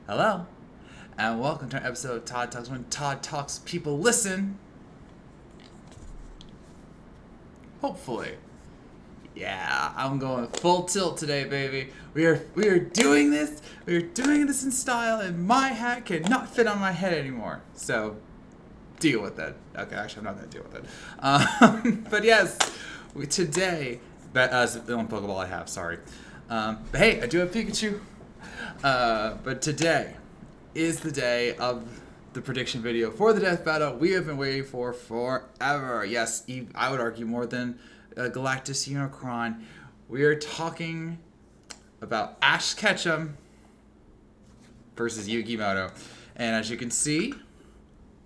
Hello, and welcome to an episode of Todd Talks. When Todd Talks, people listen. Hopefully, yeah, I'm going full tilt today, baby. We are doing this. We are doing this in style, and my hat cannot fit on my head anymore. So deal with it. Okay, actually, I'm not gonna deal with it. But yes, today that's the only Pokeball I have. Sorry, but hey, I do have Pikachu. But today is the day of the prediction video for the death battle we have been waiting for forever. Yes, I would argue more than Galactus Unicron. We are talking about Ash Ketchum versus Yugi Muto. And as you can see,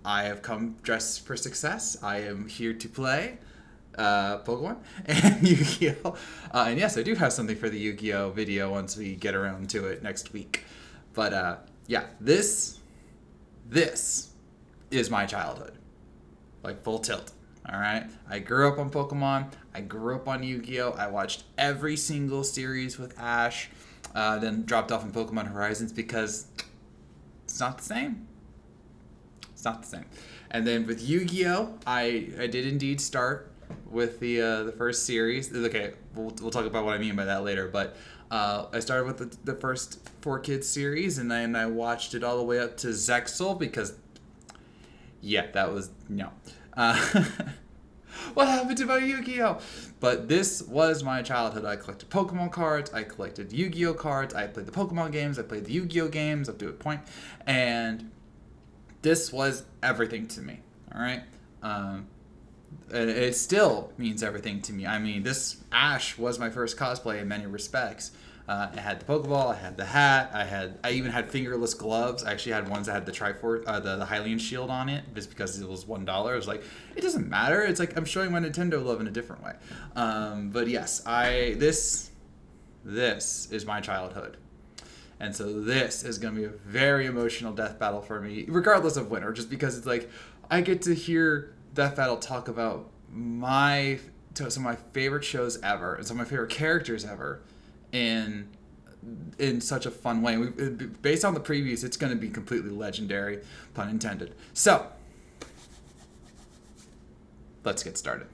I have come dressed for success. I am here to play Pokemon and Yu-Gi-Oh! And yes, I do have something for the Yu-Gi-Oh! Video once we get around to it next week. But yeah, this is my childhood. Like full tilt. Alright? I grew up on Pokemon. I grew up on Yu-Gi-Oh! I watched every single series with Ash. Then dropped off in Pokemon Horizons because it's not the same. It's not the same. And then with Yu-Gi-Oh! I did indeed start with the first series. Okay, we'll talk about what I mean by that later. But I started with the first 4 Kids series, and then I watched it all the way up to Zexal because, yeah, that was no. What happened to my Yu-Gi-Oh? But this was my childhood. I collected Pokemon cards. I collected Yu-Gi-Oh cards. I played the Pokemon games. I played the Yu-Gi-Oh games up to a point, and this was everything to me. All right. It still means everything to me. I mean, this Ash was my first cosplay in many respects. I had the Pokeball, I had the hat, I even had fingerless gloves. I actually had ones that had the Triforce, the Hylian shield on it, just because it was $1. I was like, it doesn't matter. It's like I'm showing my Nintendo love in a different way. But yes, this is my childhood. And so this is going to be a very emotional death battle for me, regardless of winner, just because it's like I get to hear Death Battle talk about some of my favorite shows ever and some of my favorite characters ever in such a fun way. Based on the previews, it's going to be completely legendary, pun intended. So, let's get started.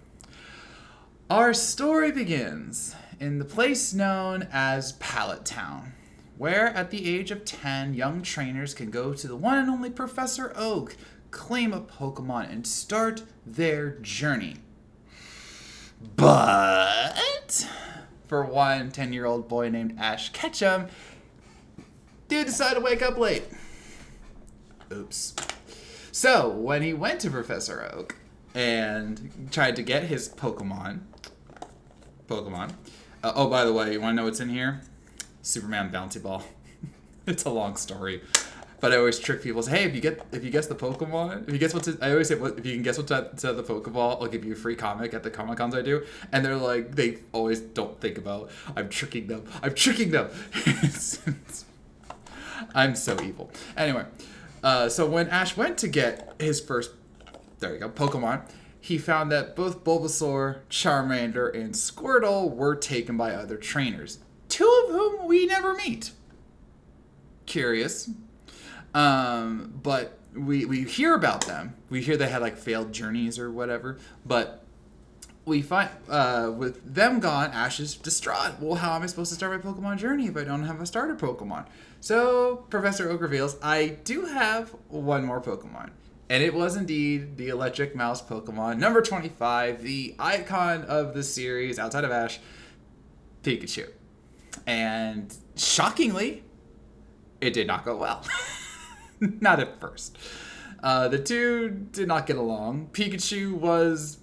Our story begins in the place known as Pallet Town, where at the age of 10, young trainers can go to the one and only Professor Oak, claim a Pokemon, and start their journey. But for one 10-year-old boy named Ash Ketchum, did decide to wake up late. Oops. So when he went to Professor Oak and tried to get his Pokemon. Oh, by the way, you want to know what's in here? Superman bouncy ball. It's a long story. But I always trick people. Say, hey, if you guess the Pokemon, I always say, if you can guess what's at the Pokeball, I'll give you a free comic at the Comic Cons I do. And they're like, they always don't think about, I'm tricking them. I'm so evil. Anyway, so when Ash went to get his first, Pokemon, he found that both Bulbasaur, Charmander, and Squirtle were taken by other trainers, 2 of whom we never meet. Curious. But we hear about them. We hear they had like failed journeys or whatever. But we find with them gone, Ash is distraught. Well, how am I supposed to start my Pokemon journey if I don't have a starter Pokemon? So Professor Oak reveals I do have one more Pokemon. And it was indeed the Electric Mouse Pokemon, number 25, the icon of the series outside of Ash, Pikachu. And shockingly, it did not go well. Not at first. The two did not get along. Pikachu was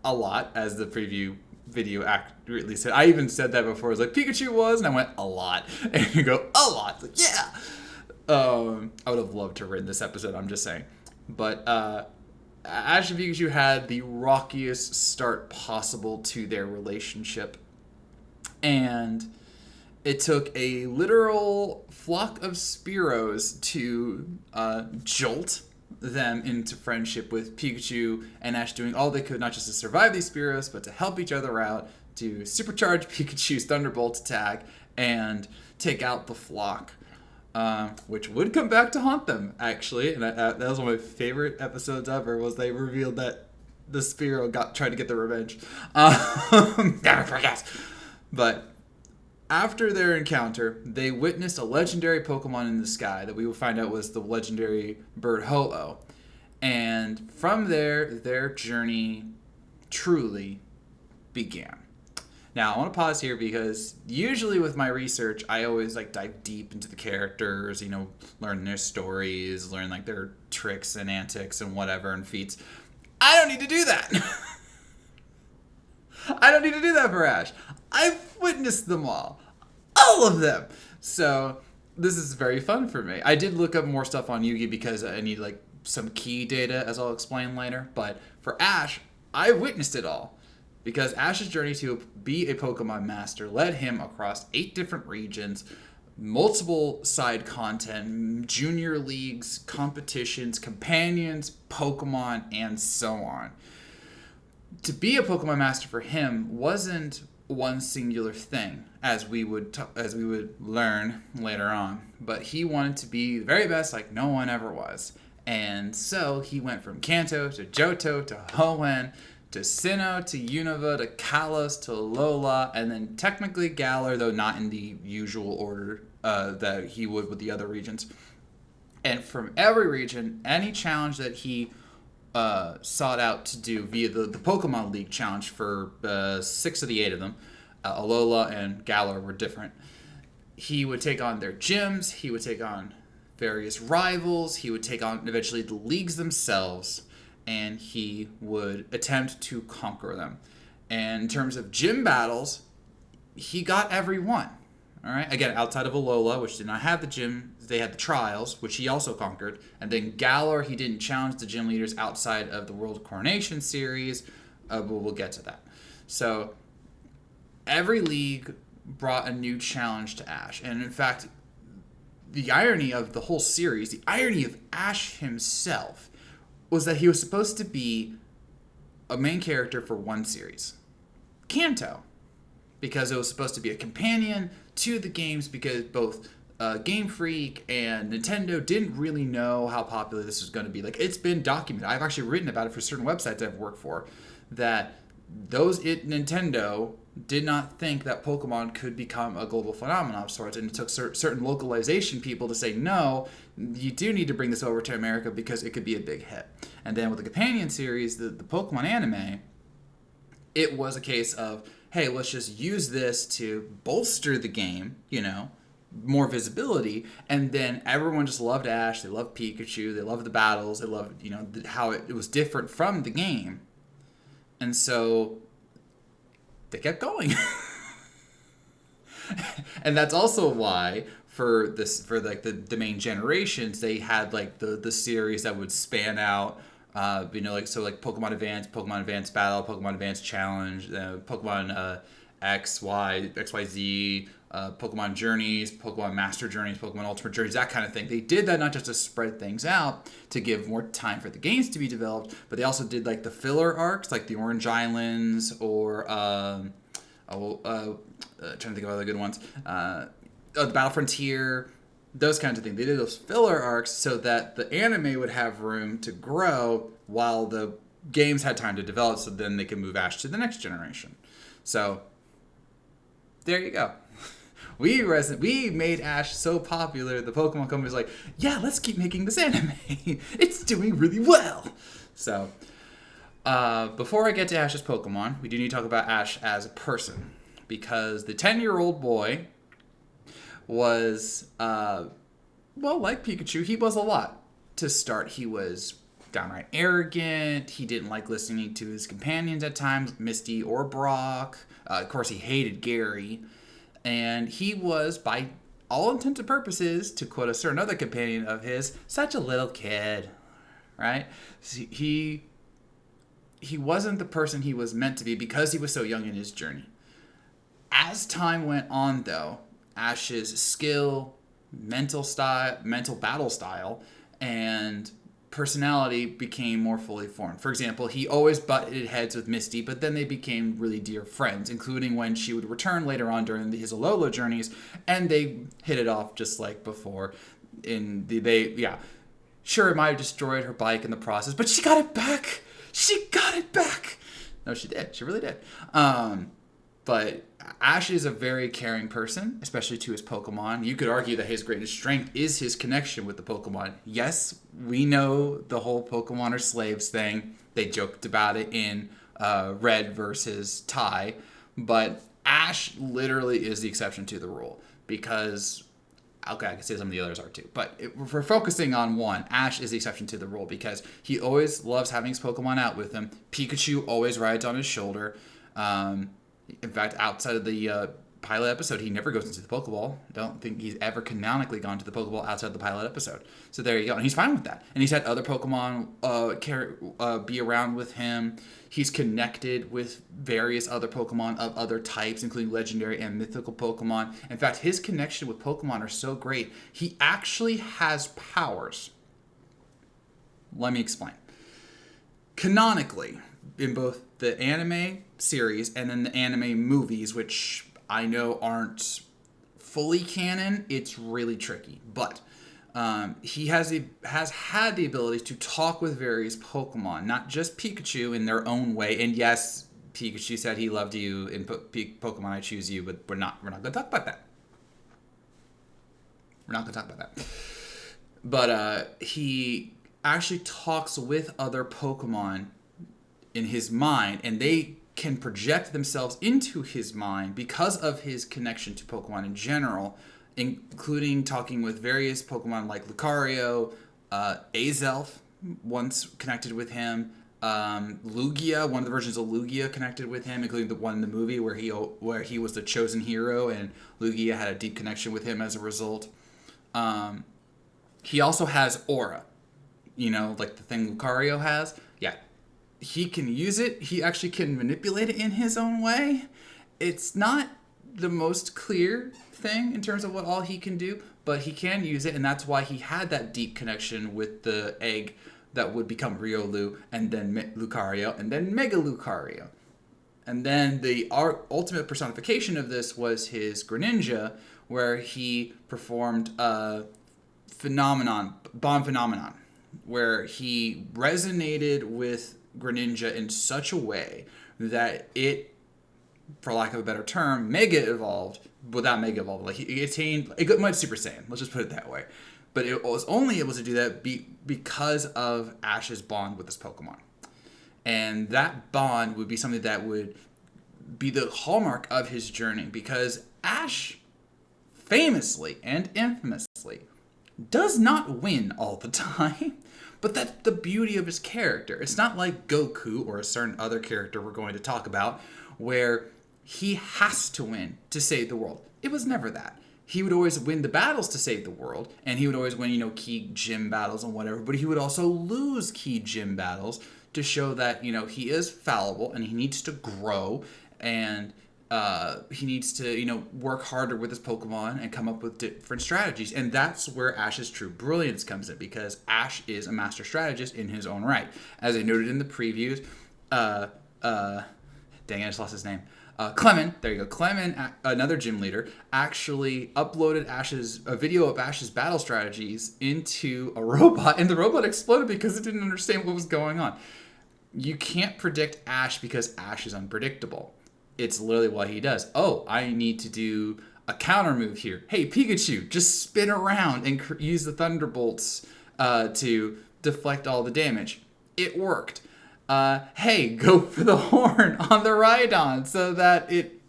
a lot, as the preview video accurately said. I even said that before. I was like, Pikachu was, and I went, a lot. And you go, a lot. It's like, yeah. I would have loved to written this episode, I'm just saying. But Ash and Pikachu had the rockiest start possible to their relationship. And it took a literal flock of Spearows to jolt them into friendship, with Pikachu and Ash doing all they could, not just to survive these Spearows, but to help each other out, to supercharge Pikachu's Thunderbolt attack and take out the flock. which would come back to haunt them, actually. And that was one of my favorite episodes ever, was they revealed that the Spearow tried to get the revenge. Never forget. But after their encounter, they witnessed a legendary Pokemon in the sky that we would find out was the legendary bird Ho-Oh. And from there, their journey truly began. Now, I want to pause here because usually with my research, I always dive deep into the characters, learn their stories, learn their tricks and antics and whatever and feats. I don't need to do that. I don't need to do that for Ash. I've witnessed them all of them. So this is very fun for me. I did look up more stuff on Yugi because I need some key data, as I'll explain later. But for Ash, I witnessed it all. Because Ash's journey to be a Pokemon master led him across 8 different regions, multiple side content, junior leagues, competitions, companions, Pokemon, and so on. To be a Pokemon master for him wasn't one singular thing, as we would learn later on. But he wanted to be the very best, like no one ever was. And so he went from Kanto to Johto to Hoenn to Sinnoh, to Unova, to Kalos, to Alola, and then technically Galar, though not in the usual order that he would with the other regions. And from every region, any challenge that he sought out to do via the Pokemon League challenge for 6 of the 8 of them, Alola and Galar were different. He would take on their gyms, he would take on various rivals, he would take on eventually the leagues themselves, and he would attempt to conquer them. And in terms of gym battles, he got every one. All right. Again, outside of Alola, which did not have the gym, they had the trials, which he also conquered. And then Galar, he didn't challenge the gym leaders outside of the World Coronation Series, but we'll get to that. So every league brought a new challenge to Ash. And in fact, the irony of the whole series, the irony of Ash himself, was that he was supposed to be a main character for one series, Kanto, because it was supposed to be a companion to the games, because both Game Freak and Nintendo didn't really know how popular this was going to be. It's been documented. I've actually written about it for certain websites I've worked for, that Nintendo did not think that Pokemon could become a global phenomenon of sorts, and it took certain localization people to say, no, you do need to bring this over to America because it could be a big hit. And then with the companion series, the Pokemon anime, it was a case of, hey, let's just use this to bolster the game, more visibility, and then everyone just loved Ash, they loved Pikachu, they loved the battles, they loved, how it was different from the game. And so they kept going. And that's also why for the main generations, they had the series that would span out, Pokemon Advance, Pokemon Advance Battle, Pokemon Advance Challenge, Pokemon XYZ, Pokemon Journeys, Pokemon Master Journeys, Pokemon Ultimate Journeys, that kind of thing. They did that not just to spread things out, to give more time for the games to be developed, but they also did the filler arcs, like the Orange Islands, or trying to think of other good ones, the Battle Frontier, those kinds of things. They did those filler arcs so that the anime would have room to grow while the games had time to develop, so then they could move Ash to the next generation. So there you go. We made Ash so popular, the Pokemon company was like, yeah, let's keep making this anime. It's doing really well. So before I get to Ash's Pokemon, we do need to talk about Ash as a person, because the 10-year-old boy was, like Pikachu, he was a lot. To start, he was downright arrogant. He didn't like listening to his companions at times, Misty or Brock. Of course, he hated Gary. And he was, by all intents and purposes, to quote a certain other companion of his, such a little kid, right? He wasn't the person he was meant to be because he was so young in his journey. As time went on, though, Ash's skill, mental battle style, and personality became more fully formed. For example, he always butted heads with Misty, but then they became really dear friends, including when she would return later on during his Alola journeys, and they hit it off just like before. Sure, it might have destroyed her bike in the process, but she got it back. She got it back. No, she did. She really did. But Ash is a very caring person, especially to his Pokemon. You could argue that his greatest strength is his connection with the Pokemon. Yes, we know the whole Pokemon are slaves thing. They joked about it in Red versus Ty. But Ash literally is the exception to the rule. Because, okay, I can say some of the others are too. But if we're focusing on one, Ash is the exception to the rule. Because he always loves having his Pokemon out with him. Pikachu always rides on his shoulder. In fact, outside of the pilot episode, he never goes into the Pokeball. I don't think he's ever canonically gone to the Pokeball outside the pilot episode. So there you go. And he's fine with that. And he's had other Pokemon be around with him. He's connected with various other Pokemon of other types, including legendary and mythical Pokemon. In fact, his connection with Pokemon are so great, he actually has powers. Let me explain. Canonically, in both the anime series and then the anime movies, which I know aren't fully canon, it's really tricky. But he has had the ability to talk with various Pokemon, not just Pikachu in their own way. And yes, Pikachu said he loved you in Pokemon I Choose You, but we're not going to talk about that. We're not going to talk about that. But he actually talks with other Pokemon in his mind, and they can project themselves into his mind because of his connection to Pokemon in general, including talking with various Pokemon like Lucario, Azelf once connected with him, Lugia, one of the versions of Lugia connected with him, including the one in the movie where he was the chosen hero and Lugia had a deep connection with him as a result. He also has Aura, like the thing Lucario has. Yeah. He can use it. He actually can manipulate it in his own way. It's not the most clear thing in terms of what all he can do, but he can use it, and that's why he had that deep connection with the egg that would become Riolu, and then Lucario, and then Mega Lucario. And then the ultimate personification of this was his Greninja, where he performed Bomb Phenomenon, where he resonated with Greninja in such a way that it, for lack of a better term, Mega Evolved without Mega Evolved. Like he attained, it went Super Saiyan. Let's just put it that way. But it was only able to do that because of Ash's bond with this Pokemon. And that bond would be something that would be the hallmark of his journey, because Ash famously and infamously does not win all the time. But that's the beauty of his character. It's not like Goku or a certain other character we're going to talk about where he has to win to save the world. It was never that. He would always win the battles to save the world, and he would always win, key gym battles and whatever, but he would also lose key gym battles to show that, he is fallible and he needs to grow, and he needs to, work harder with his Pokemon and come up with different strategies. And that's where Ash's true brilliance comes in, because Ash is a master strategist in his own right. As I noted in the previews, dang it, I just lost his name. Clement, there you go. Clement, another gym leader, actually uploaded a video of Ash's battle strategies into a robot, and the robot exploded because it didn't understand what was going on. You can't predict Ash because Ash is unpredictable. It's literally what he does. Oh, I need to do a counter move here. Hey, Pikachu, just spin around and use the Thunderbolts to deflect all the damage. It worked. Hey, go for the horn on the Rhydon so that it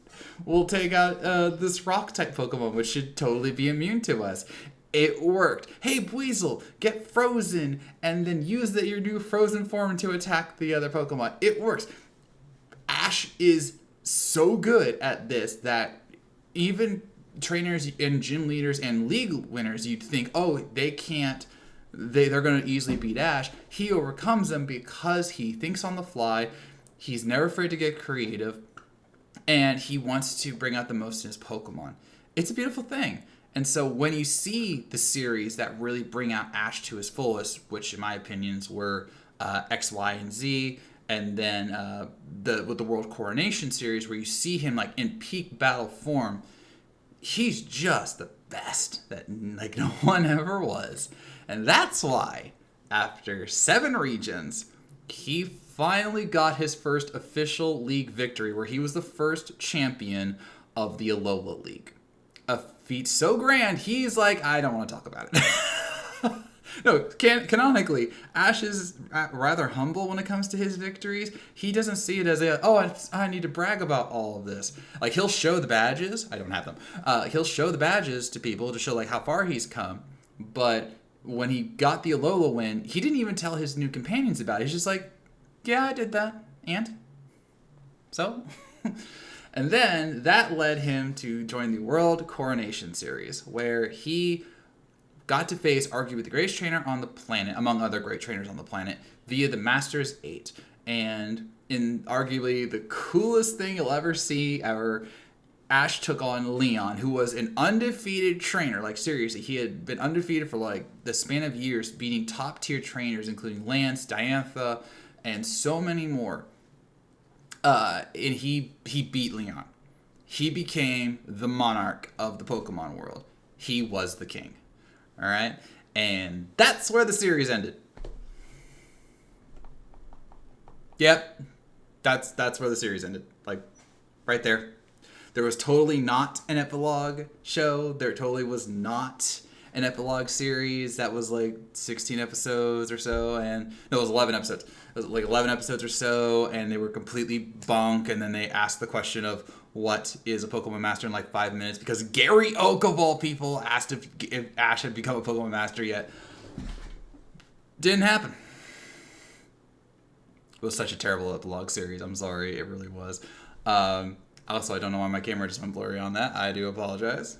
will take out this rock-type Pokemon, which should totally be immune to us. It worked. Hey, Weasel, get frozen and then use your new frozen form to attack the other Pokemon. It works. Ash is so good at this that even trainers and gym leaders and league winners, you'd think, they're going to easily beat Ash. He overcomes them because he thinks on the fly, he's never afraid to get creative, and he wants to bring out the most in his Pokemon. It's a beautiful thing. And so when you see the series that really bring out Ash to his fullest, which in my opinions were X, Y, and Z, and then with the World Coronation series, where you see him like in peak battle form, he's just the best that like no one ever was. And that's why after 7 regions, he finally got his first official league victory, where he was the first champion of the Alola League. A feat so grand, he's like, I don't want to talk about it. No, canonically, Ash is rather humble when it comes to his victories. He doesn't see it as I need to brag about all of this. Like, he'll show the badges. I don't have them. He'll show the badges to people to show like how far he's come. But when he got the Alola win, he didn't even tell his new companions about it. He's just like, yeah, I did that. And? So? And then that led him to join the World Coronation Series, where he got to face arguably the greatest trainer on the planet, among other great trainers on the planet, via the Masters 8. And in arguably the coolest thing you'll ever see ever, Ash took on Leon, who was an undefeated trainer. Like, seriously, he had been undefeated for like the span of years, beating top tier trainers, including Lance, Diantha, and so many more. And he beat Leon. He became the monarch of the Pokemon world. He was the king. All right? And that's where the series ended. Yep. That's where the series ended. Like, right there. There was totally not an epilogue show. There totally was not an epilogue series that was like 16 episodes or so. And no, it was 11 episodes. It was like 11 episodes or so, and they were completely bunk. And then they asked the question of what is a Pokemon Master in like 5 minutes, because Gary Oak of all people asked if Ash had become a Pokemon Master yet. Didn't happen. It was such a terrible epilogue series. I'm sorry, it really was. Also, I don't know why my camera just went blurry on that. I do apologize.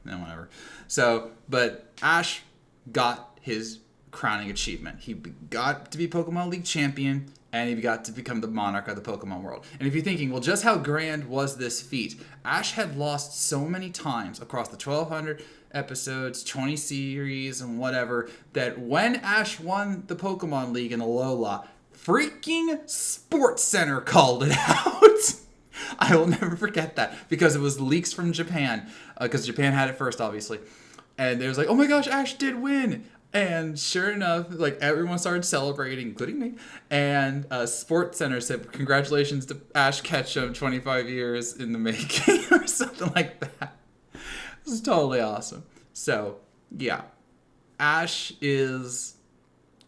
No, whatever. So, but Ash got his crowning achievement. He got to be Pokemon League champion, and he got to become the monarch of the Pokemon world. And if you're thinking, well, just how grand was this feat? Ash had lost so many times across the 1,200 episodes, 20 series, and whatever, that when Ash won the Pokemon League in Alola, freaking Sports Center called it out. I will never forget that, because it was leaks from Japan, because Japan had it first, obviously. And it was like, oh my gosh, Ash did win. And sure enough, like, everyone started celebrating, including me. And Sports Center said, congratulations to Ash Ketchum, 25 years in the making, or something like that. This is totally awesome. So, yeah. Ash is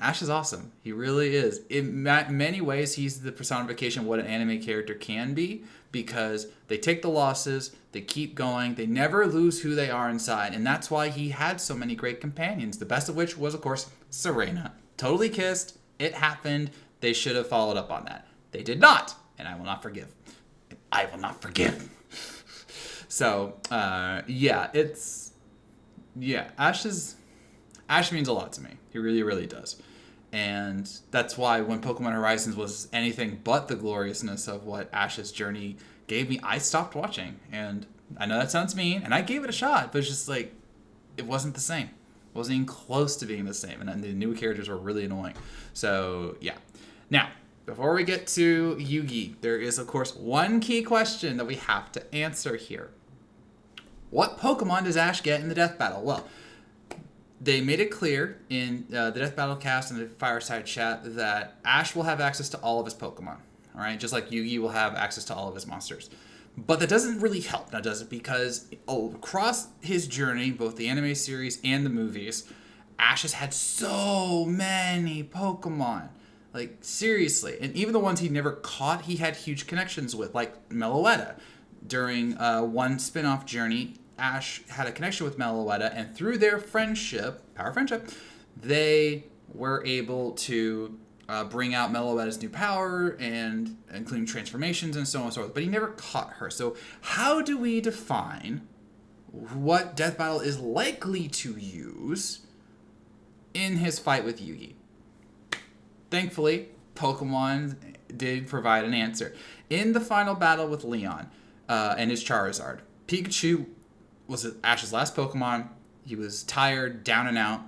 awesome. He really is. In many ways, he's the personification of what an anime character can be, because they take the losses, they keep going, they never lose who they are inside, and that's why he had so many great companions, the best of which was, of course, Serena. Totally kissed. It happened. They should have followed up on that. They did not, and I will not forgive. I will not forgive. So, Ash means a lot to me. He really, really does. And that's why when Pokemon Horizons was anything but the gloriousness of what Ash's journey gave me, I stopped watching. And I know that sounds mean, and I gave it a shot, but it's just like, it wasn't the same. It wasn't even close to being the same. And the new characters were really annoying. So, yeah. Now, before we get to Yugi, there is, of course, one key question that we have to answer here. What Pokemon does Ash get in the death battle? Well, they made it clear in the Death Battle cast and the Fireside Chat that Ash will have access to all of his Pokemon. All right, just like Yugi will have access to all of his monsters. But that doesn't really help, now does it? Because across his journey, both the anime series and the movies, Ash has had so many Pokemon. Like, seriously. And even the ones he never caught, he had huge connections with, like Meloetta. During one spin-off journey, Ash had a connection with Meloetta, and through their friendship, power friendship, they were able to bring out Meloetta's new power, and including transformations and so on and so forth. But he never caught her. So how do we define what Death Battle is likely to use in his fight with Yugi? Thankfully, Pokemon did provide an answer. In the final battle with Leon and his Charizard, Pikachu was Ash's last Pokemon. He was tired, down and out,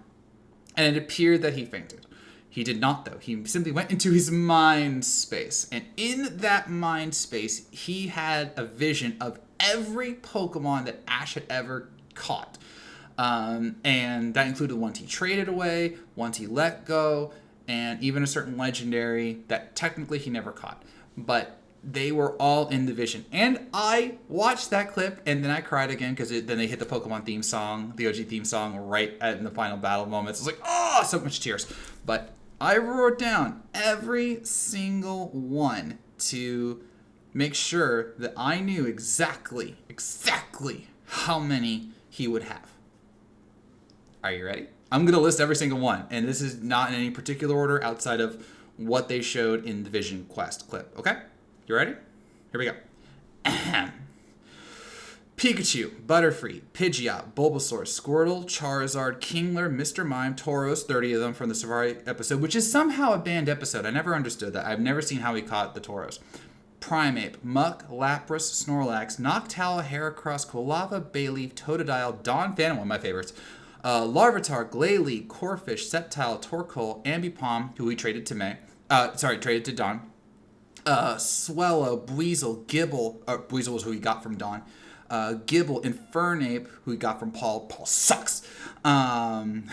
and it appeared that he fainted. He did not, though. He simply went into his mind space. And in that mind space, he had a vision of every Pokemon that Ash had ever caught. And that included ones he traded away, ones he let go, and even a certain legendary that technically he never caught. But they were all in the vision. And I watched that clip, and then I cried again, because then they hit the Pokemon theme song, the OG theme song, right in the final battle moments. I was like, oh, so much tears. But I wrote down every single one to make sure that I knew exactly how many he would have. Are you ready? I'm going to list every single one, and this is not in any particular order outside of what they showed in the Vision Quest clip. Okay? You ready? Here we go. Ahem. Pikachu, Butterfree, Pidgeot, Bulbasaur, Squirtle, Charizard, Kingler, Mr. Mime, Tauros, 30 of them from the Safari episode, which is somehow a banned episode. I never understood that. I've never seen how he caught the Tauros. Primeape, Muck, Lapras, Snorlax, Noctowl, Heracross, Quilava, Bayleaf, Totodile, Dawn Phantom, one of my favorites, Larvitar, Glalie, Corphish, Sceptile, Torkoal, Ambipom, who we traded to traded to Dawn, Swellow, Buizel, Gibble, Buizel was who he got from Dawn, Gibble, Infernape, who we got from Paul. Paul sucks. Torterra,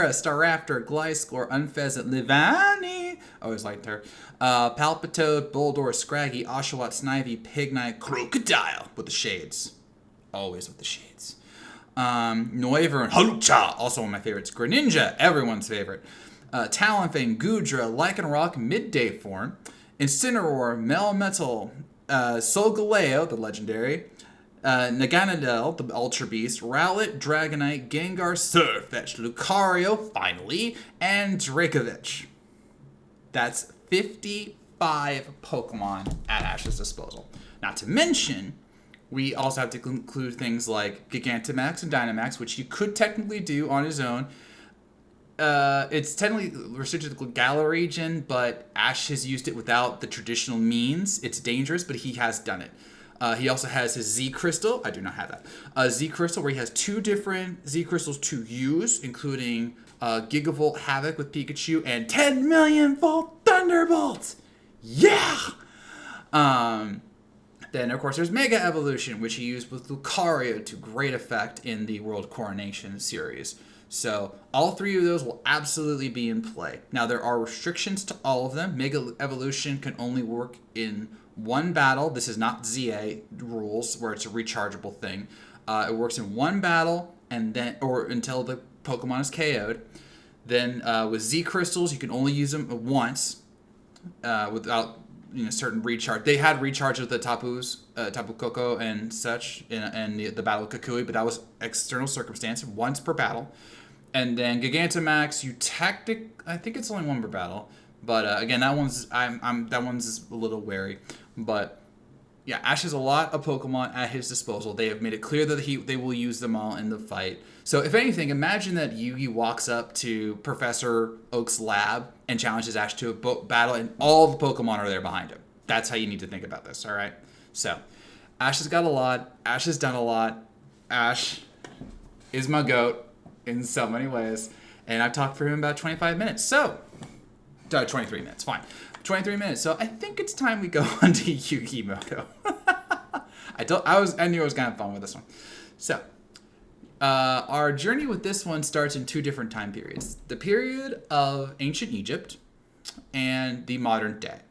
Staraptor, Gliscor, Unfezant, Livani. Always liked her. Palpitoad, Boldore, Scraggy, Oshawott, Snivy, Pignite, Crocodile with the shades. Always with the shades. Noivern, Holucha, also one of my favorites. Greninja, everyone's favorite. Talonflame, Goodra, Lycanroc, Midday form. Incineroar, Melmetal, Solgaleo, the legendary, Naganadel, the Ultra Beast, Rowlet, Dragonite, Gengar, Surfetch, Lucario, finally, and Dracovic. That's 55 Pokemon at Ash's disposal. Not to mention, we also have to include things like Gigantamax and Dynamax, which he could technically do on his own. It's technically restricted to the Galar region, but Ash has used it without the traditional means. It's dangerous, but he has done it. He also has his Z Crystal. I do not have that. Z Crystal, where he has 2 different Z Crystals to use, including Gigavolt Havoc with Pikachu and 10 million Volt Thunderbolt. Yeah! Then, of course, there's Mega Evolution, which he used with Lucario to great effect in the World Coronation series. So all 3 of those will absolutely be in play. Now, there are restrictions to all of them. Mega Evolution can only work in 1 battle. This is not ZA rules, where it's a rechargeable thing. It works in 1 battle, and then until the Pokemon is KO'd. Then with Z Crystals, you can only use them once without certain recharge. They had recharge with the Tapu Koko and such in the Battle of Kukui, but that was external circumstance, once per battle. And then Gigantamax, I think it's only 1 per battle, but again, that one's a little wary. But yeah, Ash has a lot of Pokemon at his disposal. They have made it clear that they will use them all in the fight. So if anything, imagine that Yugi walks up to Professor Oak's lab and challenges Ash to a battle, and all the Pokemon are there behind him. That's how you need to think about this, all right? So Ash has got a lot. Ash has done a lot. Ash is my GOAT in so many ways. And I've talked for him about 25 minutes. So, 23 minutes, fine. 23 minutes. So I think it's time we go on to Yugi Muto. I knew I was gonna have fun with this one. So, our journey with this one starts in 2 different time periods. The period of ancient Egypt and the modern day.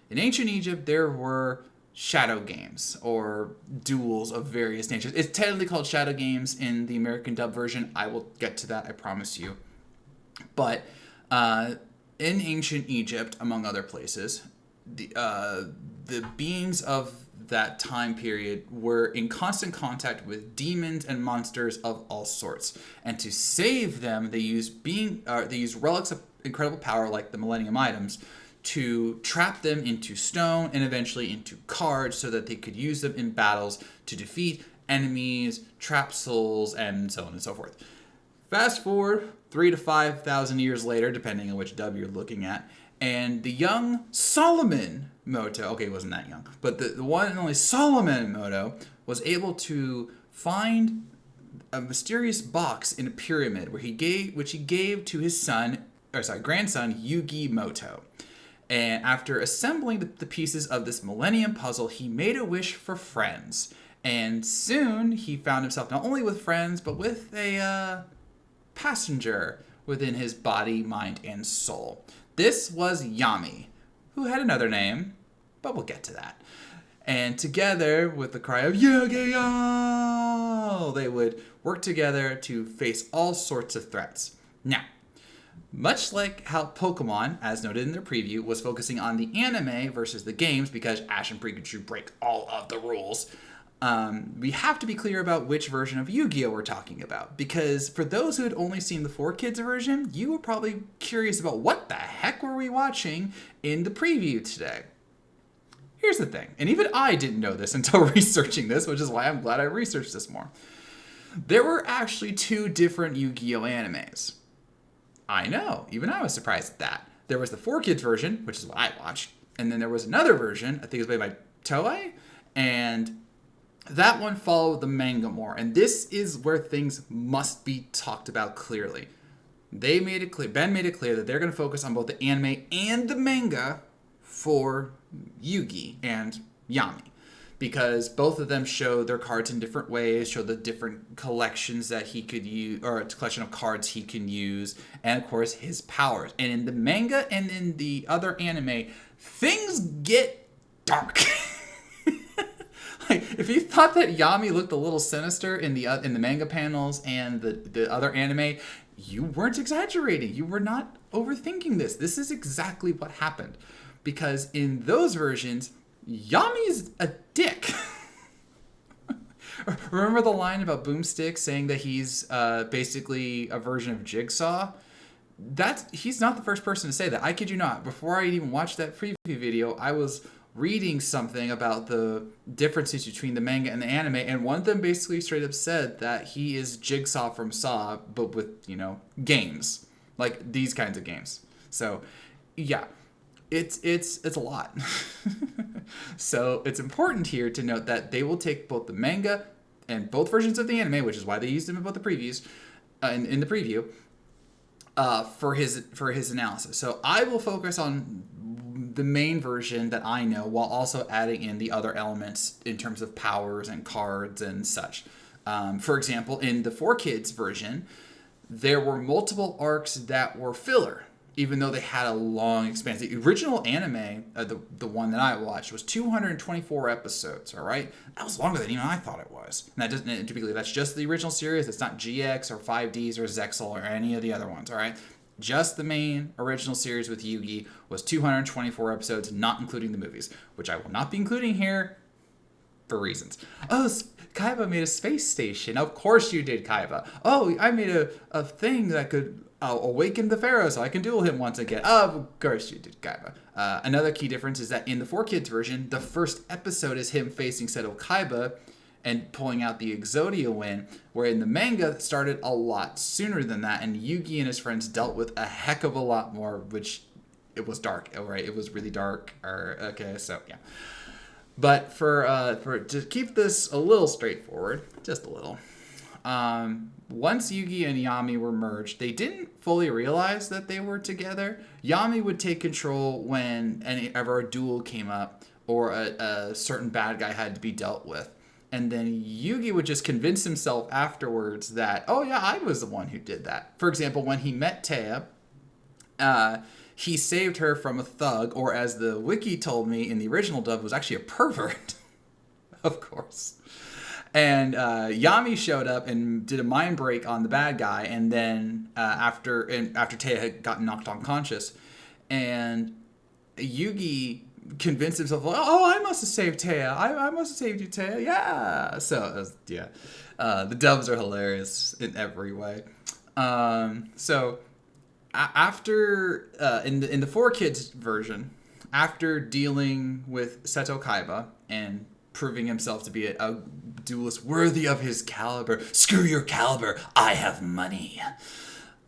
In ancient Egypt, there were shadow games or duels of various natures. It's technically called shadow games in the American dub version. I will get to that, I promise you. But in ancient Egypt, among other places, the beings of that time period were in constant contact with demons and monsters of all sorts. And to save them, they used relics of incredible power like the Millennium Items to trap them into stone and eventually into cards so that they could use them in battles to defeat enemies, trap souls, and so on and so forth. Fast forward 3,000 to 5,000 years later, depending on which dub you're looking at, and the young Solomon Muto, okay, he wasn't that young, but the one and only Solomon Muto was able to find a mysterious box in a pyramid which he gave to his grandson Yugi Muto. And after assembling the pieces of this Millennium Puzzle, he made a wish for friends. And soon he found himself not only with friends, but with a passenger within his body, mind, and soul. This was Yami, who had another name, but we'll get to that. And together, with the cry of Yu-Gi-Oh!, they would work together to face all sorts of threats. Now, much like how Pokemon, as noted in their preview, was focusing on the anime versus the games because Ash and Pikachu break all of the rules, we have to be clear about which version of Yu-Gi-Oh! We're talking about. Because for those who had only seen the 4Kids version, you were probably curious about what the heck were we watching in the preview today. Here's the thing, and even I didn't know this until researching this, which is why I'm glad I researched this more. There were actually 2 different Yu-Gi-Oh! Animes. I know, even I was surprised at that. There was the 4Kids version, which is what I watched, and then there was another version, I think it was made by Toei, and that one followed the manga more, and this is where things must be talked about clearly. Ben made it clear that they're going to focus on both the anime and the manga for Yugi and Yami, because both of them show their cards in different ways, show the different collections that he could use, or a collection of cards he can use, and of course his powers. And in the manga and in the other anime, things get dark. Like, if you thought that Yami looked a little sinister in the manga panels and the other anime, you weren't exaggerating. You were not overthinking this. This is exactly what happened. Because in those versions, Yami's a dick. Remember the line about Boomstick saying that he's basically a version of Jigsaw? He's not the first person to say that. I kid you not. Before I even watched that preview video, I was reading something about the differences between the manga and the anime, and one of them basically straight up said that he is Jigsaw from Saw, but with, games. Like these kinds of games. So, yeah. It's a lot. So it's important here to note that they will take both the manga and both versions of the anime, which is why they used them in both the previews, in the preview, for his analysis. So I will focus on the main version that I know, while also adding in the other elements in terms of powers and cards and such. For example, in the 4Kids version, there were multiple arcs that were filler, even though they had a long expanse. The original anime, the one that I watched, was 224 episodes, all right? That was longer than even I thought it was. And typically, that's just the original series. It's not GX or 5Ds or Zexal or any of the other ones, all right? Just the main original series with Yugi was 224 episodes, not including the movies, which I will not be including here for reasons. Oh, Kaiba made a space station. Of course you did, Kaiba. Oh, I made a thing that could awaken the Pharaoh so I can duel him once again. Of course you did, Kaiba. Another key difference is that in the 4Kids version, the first episode is him facing Seto Kaiba and pulling out the Exodia win, where in the manga started a lot sooner than that, and Yugi and his friends dealt with a heck of a lot more, which it was dark, right? It was really dark. Okay, so yeah. But for to keep this a little straightforward, just a little, once Yugi and Yami were merged, they didn't fully realize that they were together. Yami would take control when ever a duel came up or a certain bad guy had to be dealt with. And then Yugi would just convince himself afterwards that, oh yeah, I was the one who did that. For example, when he met Taya, he saved her from a thug, or as the wiki told me in the original dub, was actually a pervert. Of course. And Yami showed up and did a mind break on the bad guy, and then after Taya had gotten knocked unconscious, and Yugi convinced himself, oh, I must have saved Taya. I must have saved you, Taya. Yeah. So, yeah. The dubs are hilarious in every way. So, after, in the 4Kids version, after dealing with Seto Kaiba and proving himself to be a duelist worthy of his caliber, screw your caliber, I have money.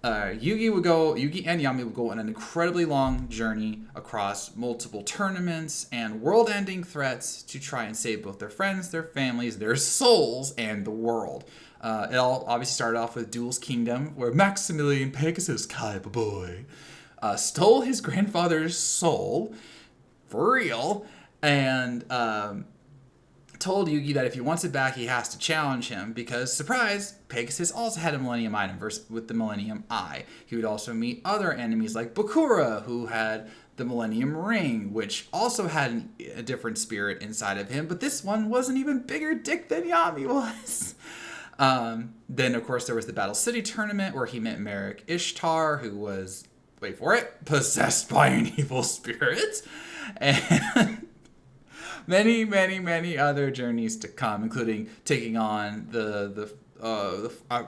Yugi and Yami would go on an incredibly long journey across multiple tournaments and world-ending threats to try and save both their friends, their families, their souls, and the world. It all obviously started off with Duel's Kingdom, where Maximilian Pegasus Kaiba Boy stole his grandfather's soul, for real, and told Yugi that if he wants it back, he has to challenge him because, surprise, Pegasus also had a Millennium item with the Millennium Eye. He would also meet other enemies like Bakura, who had the Millennium Ring, which also had a different spirit inside of him, but this one was an even bigger dick than Yami was. Then, of course, there was the Battle City tournament where he met Merrick Ishtar, who was, wait for it, possessed by an evil spirit. And many other journeys to come, including taking on the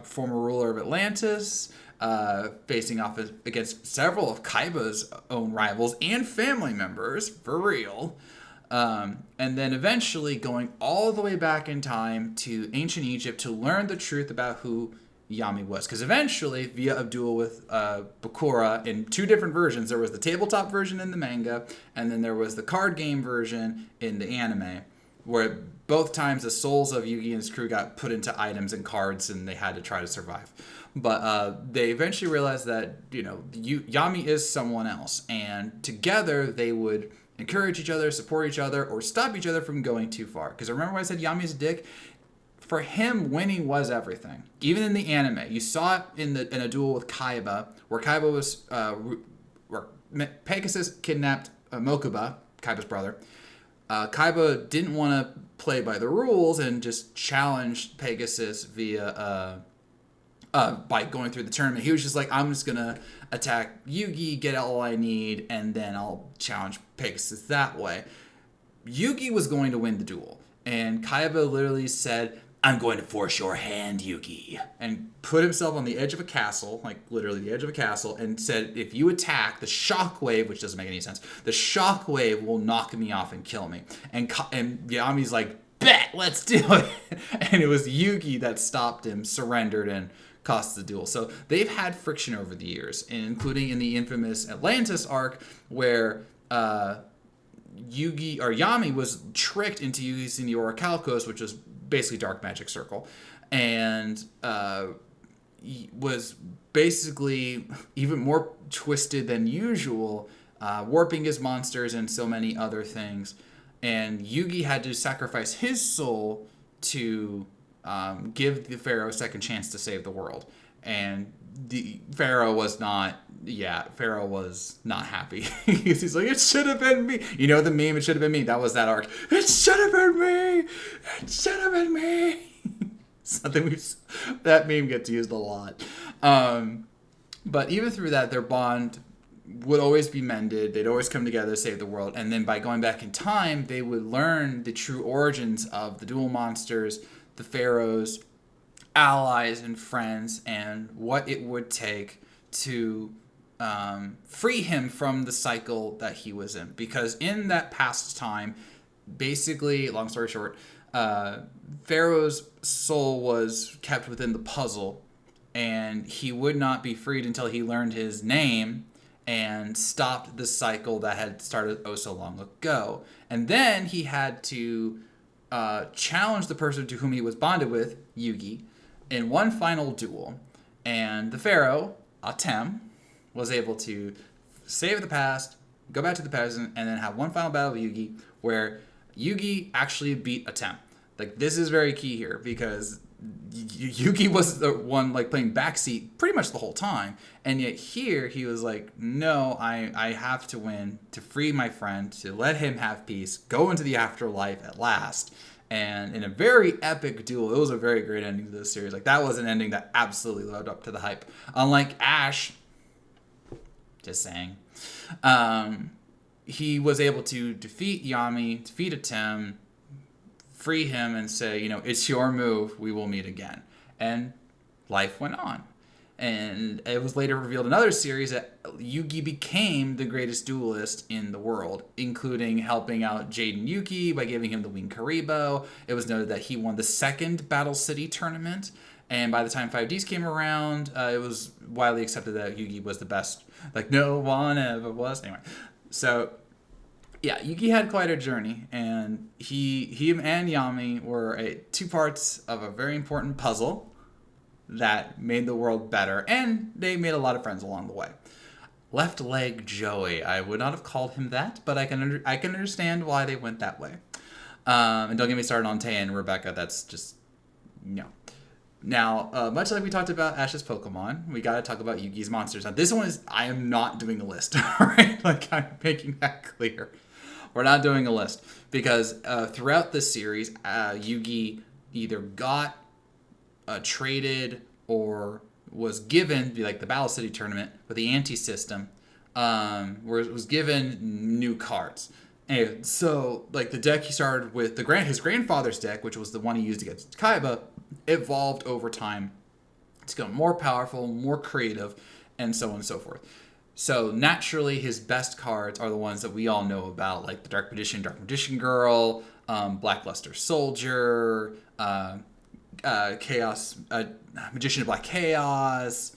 former ruler of Atlantis, facing off against several of Kaiba's own rivals and family members, for real. And then eventually going all the way back in time to ancient Egypt to learn the truth about who Yami was. Because eventually, via a duel with Bakura in two different versions, there was the tabletop version in the manga, and then there was the card game version in the anime, where both times the souls of Yugi and his crew got put into items and cards, and they had to try to survive. But they eventually realized that, Yami is someone else, and together they would encourage each other, support each other, or stop each other from going too far. Because remember when I said Yami's a dick? For him, winning was everything. Even in the anime, you saw it in a duel with Kaiba, where Kaiba was, where Pegasus kidnapped Mokuba, Kaiba's brother. Kaiba didn't want to play by the rules and just challenged Pegasus via by going through the tournament. He was just like, I'm just gonna attack Yugi, get all I need, and then I'll challenge Pegasus that way. Yugi was going to win the duel, and Kaiba literally said, I'm going to force your hand, Yugi, and put himself on the edge of a castle, like literally the edge of a castle, and said, if you attack, the shockwave, which doesn't make any sense, the shockwave will knock me off and kill me. And Yami's like, bet, let's do it. And it was Yugi that stopped him, surrendered, and cost the duel. So they've had friction over the years, including in the infamous Atlantis arc, where Yami was tricked into using the Orichalcos, which was basically dark magic circle, and was basically even more twisted than usual, warping his monsters and so many other things. And Yugi had to sacrifice his soul to give the Pharaoh a second chance to save the world. And the Pharaoh was not happy. He's like, it should have been me. You know the meme, it should have been me. That was that arc. It should have been me. It should have been me. Something that meme gets used a lot. But even through that, their bond would always be mended. They'd always come together to save the world. And then by going back in time, they would learn the true origins of the dual monsters, the pharaohs, allies, and friends, and what it would take to free him from the cycle that he was in. Because in that past time, basically, long story short, Pharaoh's soul was kept within the puzzle, and he would not be freed until he learned his name and stopped the cycle that had started oh so long ago. And then he had to challenge the person to whom he was bonded with, Yugi, in one final duel. And the Pharaoh, Atem, was able to save the past, go back to the present, and then have one final battle with Yugi, where Yugi actually beat Atem. Like, this is very key here, because Yugi was the one, like, playing backseat pretty much the whole time, and yet here he was like, no, I have to win to free my friend, to let him have peace, go into the afterlife at last. And in a very epic duel, it was a very great ending to this series. Like, that was an ending that absolutely lived up to the hype. Unlike Ash, just saying, he was able to defeat Yami, defeat Atem, free him, and say, it's your move, we will meet again. And life went on. And it was later revealed in another series that Yugi became the greatest duelist in the world, including helping out Jaden Yuki by giving him the Wing Karibo. It was noted that he won the second Battle City tournament, And by the time 5Ds came around, it was widely accepted that Yugi was the best. Like, no one ever was. Anyway, so yeah, Yugi had quite a journey, and he and Yami were two parts of a very important puzzle that made the world better, and they made a lot of friends along the way. Left leg Joey, I would not have called him that, but I can understand why they went that way. And don't get me started on Tay and Rebecca. That's just no. Now, much like we talked about Ash's Pokemon, we got to talk about Yugi's monsters. Now, this one is I am not doing a list, right? Like I'm making that clear. We're not doing a list because throughout the series, Yugi either got traded or was given like the Battle City tournament with the anti-system, where it was given new cards. And so, like the deck he started with, his grandfather's deck, which was the one he used against Kaiba, evolved over time to become more powerful, more creative, and so on and so forth. So naturally, his best cards are the ones that we all know about, like the Dark Magician Girl, Blackluster Soldier, Chaos Magician of Black Chaos,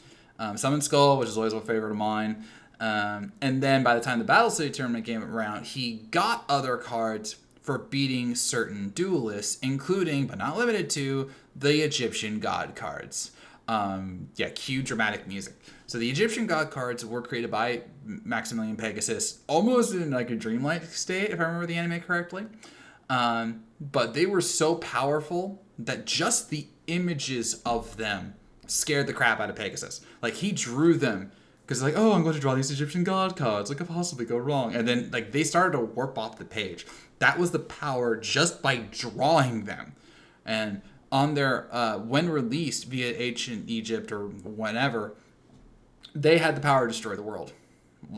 Summon Skull, which is always a favorite of mine. And then by the time the Battle City tournament came around, he got other cards for beating certain duelists, including, but not limited to, the Egyptian God cards. Cue dramatic music. So the Egyptian God cards were created by Maximilian Pegasus, almost in like a dreamlike state, if I remember the anime correctly. But they were so powerful that just the images of them scared the crap out of Pegasus. Like he drew them because like, oh, I'm going to draw these Egyptian God cards. What could possibly go wrong? And then like they started to warp off the page. That was the power just by drawing them. And on their when released via ancient Egypt or whenever, they had the power to destroy the world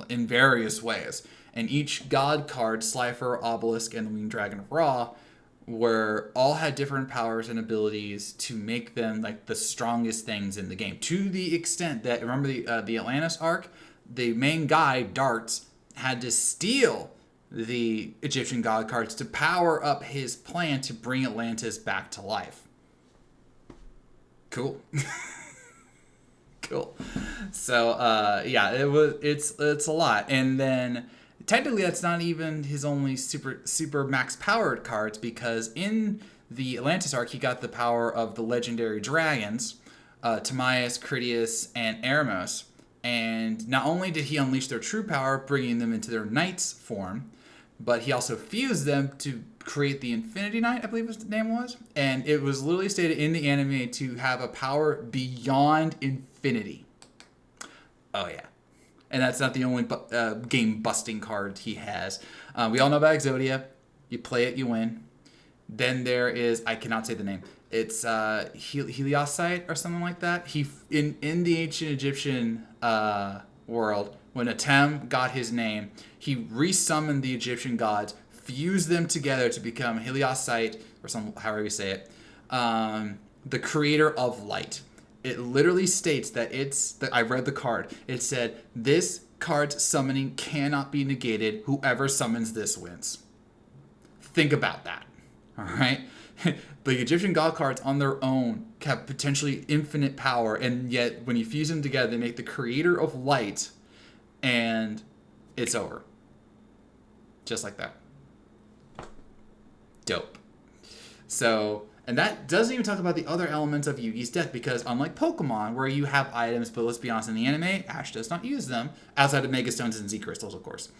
in various ways. And each god card, Slifer, Obelisk, and the Winged Dragon of Ra, all had different powers and abilities to make them like the strongest things in the game. To the extent that, remember the Atlantis arc, the main guy, Darts, had to steal the Egyptian god cards to power up his plan to bring Atlantis back to life. Cool. Cool. So it's a lot. And then technically that's not even his only super max powered cards, because in the Atlantis arc he got the power of the legendary dragons, Timaeus, Critias, and Eremos. And not only did he unleash their true power, bringing them into their knights form, but he also fused them to create the Infinity Knight, I believe his name was. And it was literally stated in the anime to have a power beyond infinity. Oh, yeah. And that's not the only game-busting card he has. We all know about Exodia. You play it, you win. Then there is, I cannot say the name. It's Heliosite or something like that. In the ancient Egyptian world, when Atem got his name, he resummoned the Egyptian gods, fused them together to become Heliosite, or however you say it, the creator of light. It literally states that I read the card. It said, this card's summoning cannot be negated. Whoever summons this wins. Think about that. All right? The Egyptian god cards on their own have potentially infinite power, and yet when you fuse them together, they make the creator of light, and it's over. Just like that. Dope. So, and that doesn't even talk about the other elements of Yugi's deck, because unlike Pokemon, where you have items, but let's be honest, in the anime, Ash does not use them, outside of Mega Stones and Z Crystals, of course.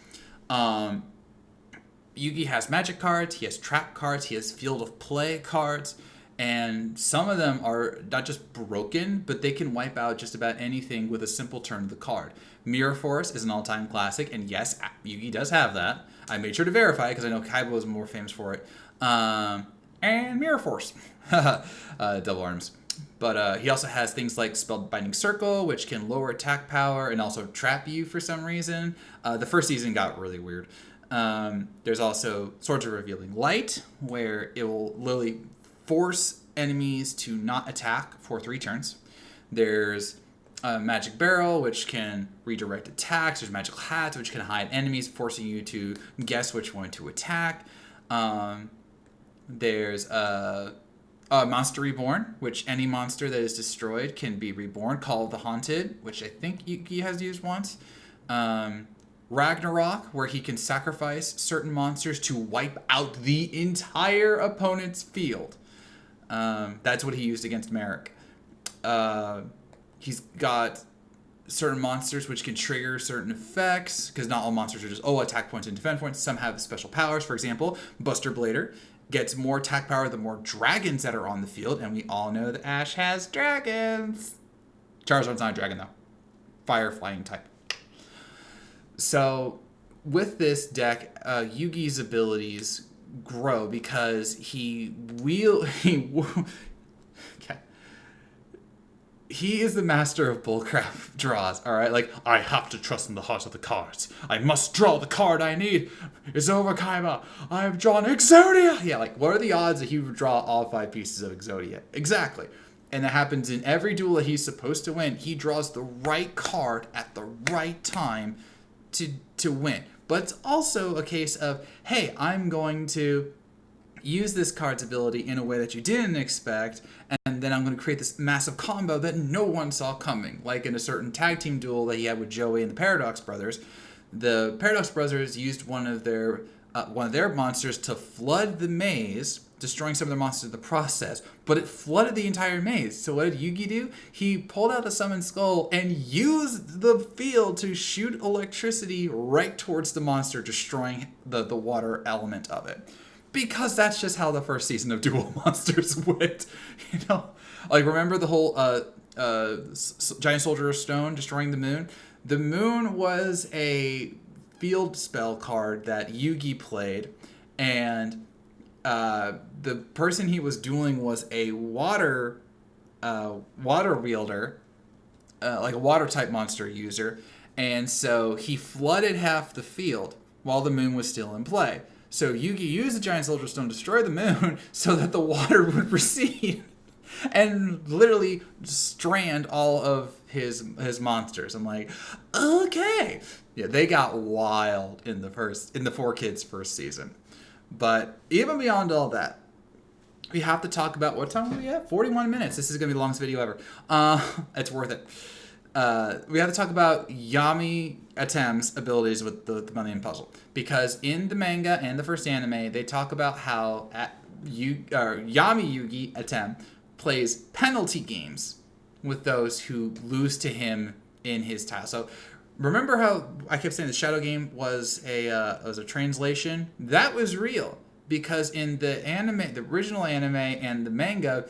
Yugi has magic cards, he has trap cards, he has field of play cards, and some of them are not just broken, but they can wipe out just about anything with a simple turn of the card. Mirror Force is an all-time classic, and yes, Yugi does have that. I made sure to verify because I know Kaiba was more famous for it. And Mirror Force. Double arms. But he also has things like Spellbinding Circle, which can lower attack power and also trap you for some reason. The first season got really weird. There's also Swords of Revealing Light, where it will literally force enemies to not attack for 3 turns. There's Magic Barrel, which can redirect attacks. There's Magical Hats, which can hide enemies, forcing you to guess which one to attack. There's Monster Reborn, which any monster that is destroyed can be reborn. Call of the Haunted, which I think Yugi has used once. Ragnarok, where he can sacrifice certain monsters to wipe out the entire opponent's field. That's what he used against Merrick. He's got certain monsters which can trigger certain effects, because not all monsters are just, attack points and defense points. Some have special powers. For example, Buster Blader gets more attack power the more dragons that are on the field, and we all know that Ash has dragons. Charizard's not a dragon, though. Fire flying type. So, with this deck, Yugi's abilities grow because he is the master of bullcrap draws, all right? Like, I have to trust in the heart of the cards. I must draw the card I need. It's over, Kaima. I have drawn Exodia. Yeah, like, what are the odds that he would draw all 5 pieces of Exodia? Exactly. And that happens in every duel that he's supposed to win. He draws the right card at the right time to win. But it's also a case of, hey, I'm going to use this card's ability in a way that you didn't expect, and then I'm going to create this massive combo that no one saw coming. Like in a certain tag team duel that he had with Joey and the Paradox Brothers. The Paradox Brothers used one of their monsters to flood the maze, destroying some of their monsters in the process, but it flooded the entire maze. So what did Yugi do? He pulled out a Summoned Skull and used the field to shoot electricity right towards the monster, destroying the water element of it. Because that's just how the first season of Duel Monsters went. You know, like, remember the whole Giant Soldier of Stone destroying the moon? The moon was a field spell card that Yugi played, and the person he was dueling was a water wielder, like a water type monster user, and so he flooded half the field while the moon was still in play. So Yugi used the Giant Soldier Stone to destroy the moon so that the water would recede and literally strand all of his monsters. I'm like, okay. Yeah, they got wild in the 4Kids first season. But even beyond all that, we have to talk about, what time are we at? 41 minutes. This is going to be the longest video ever. It's worth it. We have to talk about Yami Atem's abilities with the Million Puzzle. Because in the manga and the first anime, they talk about how Yami Yugi Atem plays penalty games with those who lose to him in his tile. So remember how I kept saying the Shadow Game was a translation? That was real. Because in the anime, the original anime and the manga,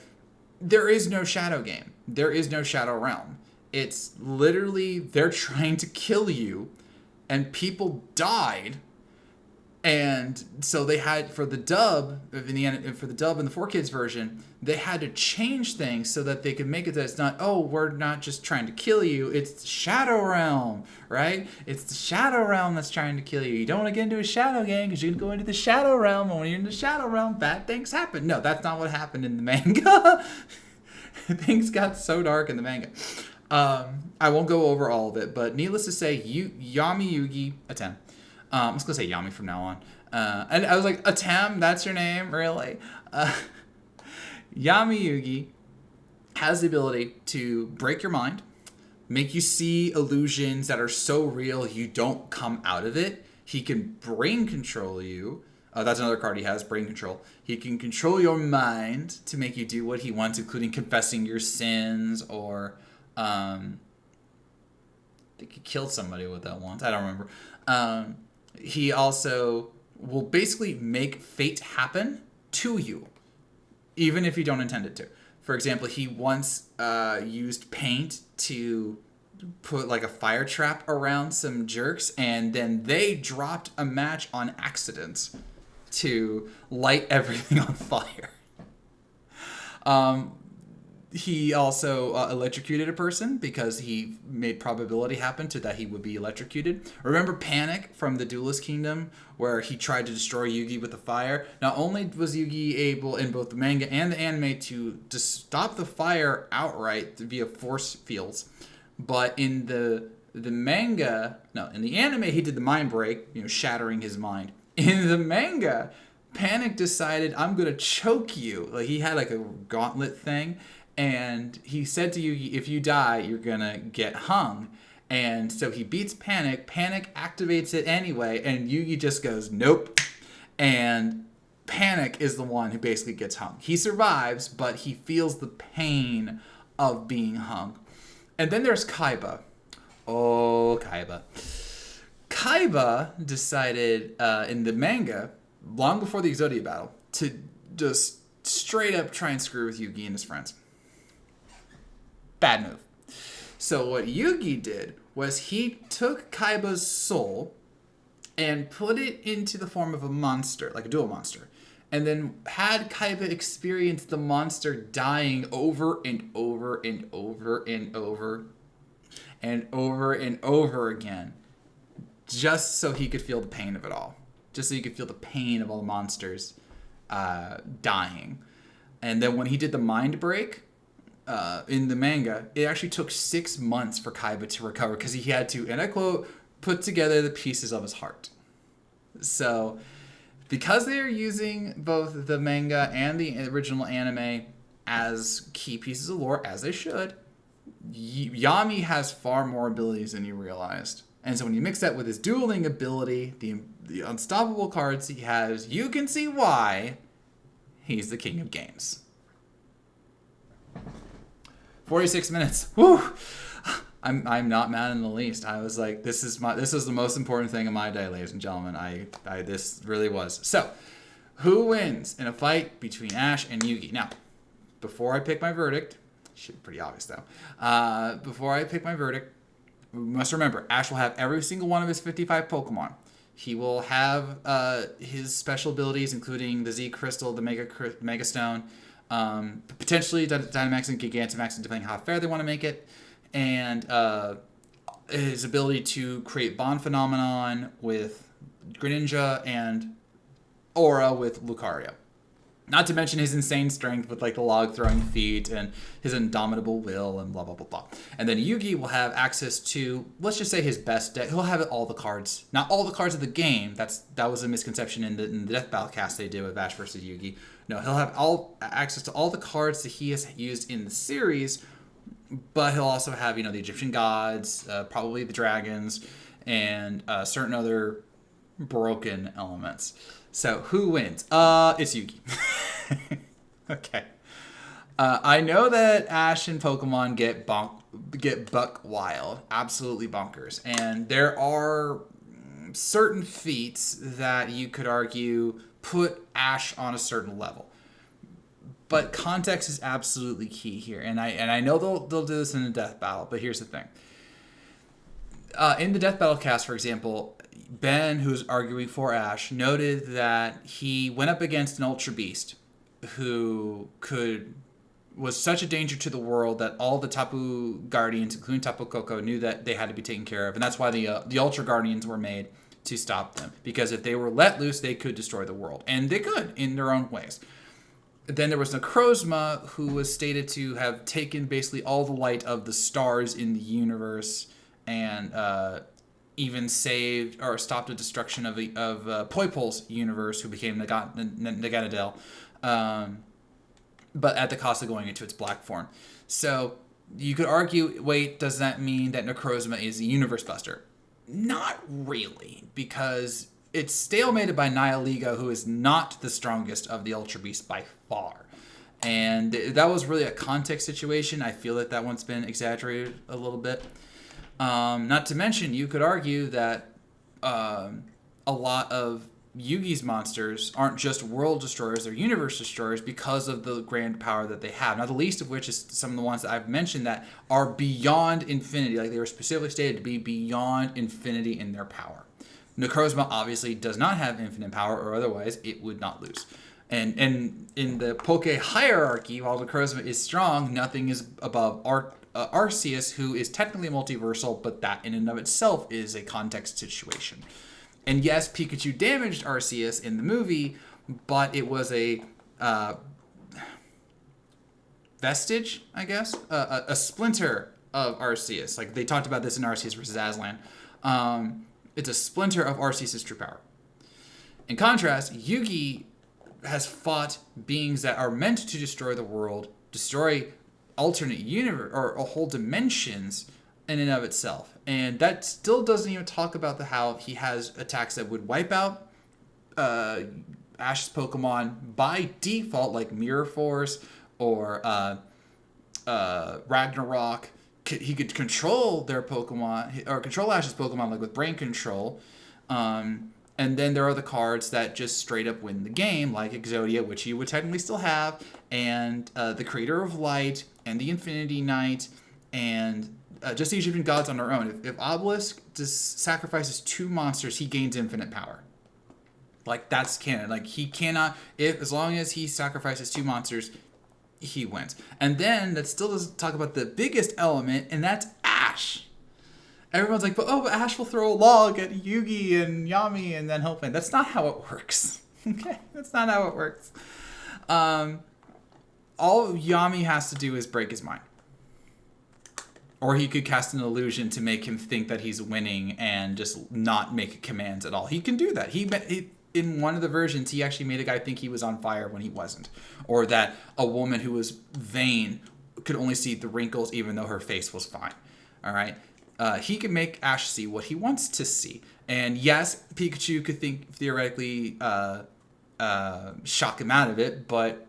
there is no Shadow Game. There is no Shadow Realm. It's literally, they're trying to kill you, and people died, and so they had, for the dub in the 4Kids version, they had to change things so that they could make it that it's not, we're not just trying to kill you, it's Shadow Realm, right? It's the Shadow Realm that's trying to kill you. You don't want to get into a Shadow Game because you can go into the Shadow Realm, and when you're in the Shadow Realm, bad things happen. No, that's not what happened in the manga. Things got so dark in the manga. I won't go over all of it, but needless to say, Yami Yugi Atem. I'm just going to say Yami from now on. And I was like, Atem, that's your name? Really? Yami Yugi has the ability to break your mind, make you see illusions that are so real you don't come out of it. He can brain control you. That's another card he has, Brain Control. He can control your mind to make you do what he wants, including confessing your sins or... I think he killed somebody with that once. I don't remember. He also will basically make fate happen to you, even if you don't intend it to. For example, he once used paint to put like a fire trap around some jerks, and then they dropped a match on accident to light everything on fire. He also electrocuted a person because he made probability happen to that he would be electrocuted. Remember Panic from the Duelist Kingdom, where he tried to destroy Yugi with the fire? Not only was Yugi able in both the manga and the anime to stop the fire outright via force fields, but in the anime he did the mind break, shattering his mind. In the manga, Panic decided, I'm going to choke you. Like, he had like a gauntlet thing. And he said to Yugi, if you die, you're going to get hung. And so he beats Panic. Panic activates it anyway. And Yugi just goes, nope. And Panic is the one who basically gets hung. He survives, but he feels the pain of being hung. And then there's Kaiba. Oh, Kaiba. Kaiba decided in the manga, long before the Exodia battle, to just straight up try and screw with Yugi and his friends. Bad move. So what Yugi did was he took Kaiba's soul and put it into the form of a monster, like a dual monster, and then had Kaiba experience the monster dying over and over and over and over and over and over again, just so he could feel the pain of it all. Just so he could feel the pain of all the monsters dying. And then when he did the mind break in the manga, it actually took 6 months for Kaiba to recover because he had to, and I quote, put together the pieces of his heart. So because they are using both the manga and the original anime as key pieces of lore, as they should, Yami has far more abilities than you realized. And so when you mix that with his dueling ability, the unstoppable cards he has, you can see why he's the king of games. 46 minutes. Woo! I'm not mad in the least. I was like, this is the most important thing in my day, ladies and gentlemen. This really was. So, who wins in a fight between Ash and Yugi? Now, before I pick my verdict, should be pretty obvious though. Before I pick my verdict, we must remember, Ash will have every single one of his 55 Pokemon. He will have his special abilities, including the Z Crystal, the Mega Stone, potentially Dynamax and Gigantamax, depending how fair they want to make it, and his ability to create Bond Phenomenon with Greninja and Aura with Lucario. Not to mention his insane strength with like the log throwing feat and his indomitable will and blah, blah, blah, blah. And then Yugi will have access to, let's just say, his best deck. He'll have all the cards. Not all the cards of the game. That was a misconception in the Death Battle cast they did with Ash versus Yugi. No, he'll have access to all the cards that he has used in the series, but he'll also have, the Egyptian gods, probably the dragons, and certain other broken elements. So, who wins? It's Yugi. Okay. I know that Ash and Pokemon get buck wild. Absolutely bonkers. And there are certain feats that you could argue put Ash on a certain level. But context is absolutely key here. And I know they'll do this in the Death Battle, but here's the thing. In the Death Battle cast, for example, Ben, who's arguing for Ash, noted that he went up against an Ultra Beast who was such a danger to the world that all the Tapu Guardians, including Tapu Koko, knew that they had to be taken care of. And that's why the Ultra Guardians were made, to stop them. Because if they were let loose, they could destroy the world. And they could, in their own ways. Then there was Necrozma, who was stated to have taken basically all the light of the stars in the universe and even saved or stopped the destruction of Poipol's universe, who became Naganadel, but at the cost of going into its black form. So you could argue, wait, does that mean that Necrozma is a universe buster? Not really, because it's stalemated by Nihiliga, who is not the strongest of the Ultra Beasts by far. And that was really a context situation. I feel that one's been exaggerated a little bit. Not to mention, you could argue that a lot of Yugi's monsters aren't just world destroyers, they're universe destroyers because of the grand power that they have. Not the least of which is some of the ones that I've mentioned that are beyond infinity. Like, they were specifically stated to be beyond infinity in their power. Necrozma obviously does not have infinite power, or otherwise it would not lose. And in the Poke hierarchy, while Necrozma is strong, nothing is above Arceus, who is technically multiversal, but that in and of itself is a context situation. And yes, Pikachu damaged Arceus in the movie, but it was a vestige, I guess, a splinter of Arceus. Like, they talked about this in Arceus versus Aslan. It's a splinter of Arceus' true power. In contrast, Yugi has fought beings that are meant to destroy the world, destroy alternate universe or whole dimensions in and of itself. And that still doesn't even talk about how he has attacks that would wipe out Ash's Pokemon by default, like Mirror Force or Ragnarok. He could control their Pokemon, or control Ash's Pokemon, like with Brain Control. And then there are the cards that just straight up win the game, like Exodia, which he would technically still have, and the Creator of Light, and the Infinity Knight, and just the Egyptian gods on their own. If Obelisk just sacrifices 2 monsters, he gains infinite power. Like, that's canon. Like, he cannot, as long as he sacrifices 2 monsters, he wins. And then that still doesn't talk about the biggest element, and that's Ash. Everyone's like, but Ash will throw a log at Yugi and Yami and then he'll win. That's not how it works. Okay? That's not how it works. All Yami has to do is break his mind. Or he could cast an illusion to make him think that he's winning and just not make commands at all. He can do that. He in one of the versions, he actually made a guy think he was on fire when he wasn't. Or that a woman who was vain could only see the wrinkles even though her face was fine. All right? He can make Ash see what he wants to see. And yes, Pikachu could theoretically shock him out of it, but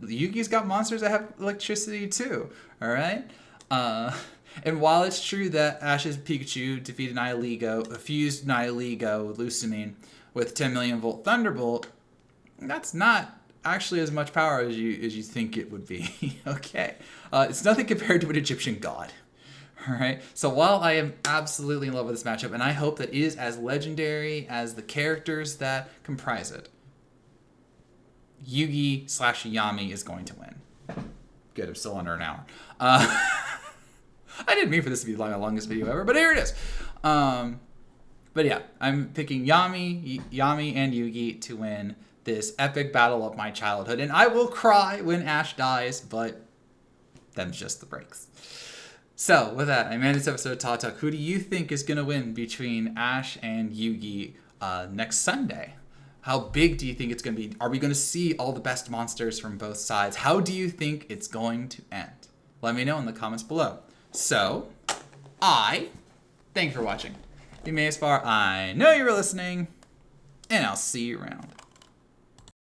Yugi's got monsters that have electricity too. All right? And while it's true that Ash's Pikachu defeated Nihilego, fused Nihilego, Lusamine, with 10 million volt Thunderbolt, that's not actually as much power as you think it would be. Okay? It's nothing compared to an Egyptian god. All right. So while I am absolutely in love with this matchup, and I hope that it is as legendary as the characters that comprise it, Yugi/Yami is going to win. Good. I'm still under an hour. I didn't mean for this to be the longest video ever, but here it is. But yeah, I'm picking Yami and Yugi to win this epic battle of my childhood, and I will cry when Ash dies, but them's just the breaks. So, with that, I'm ending this episode of Todd Talk. Who do you think is going to win between Ash and Yugi next Sunday? How big do you think it's going to be? Are we going to see all the best monsters from both sides? How do you think it's going to end? Let me know in the comments below. So, thank you for watching. You made it as far. I know you were listening, and I'll see you around.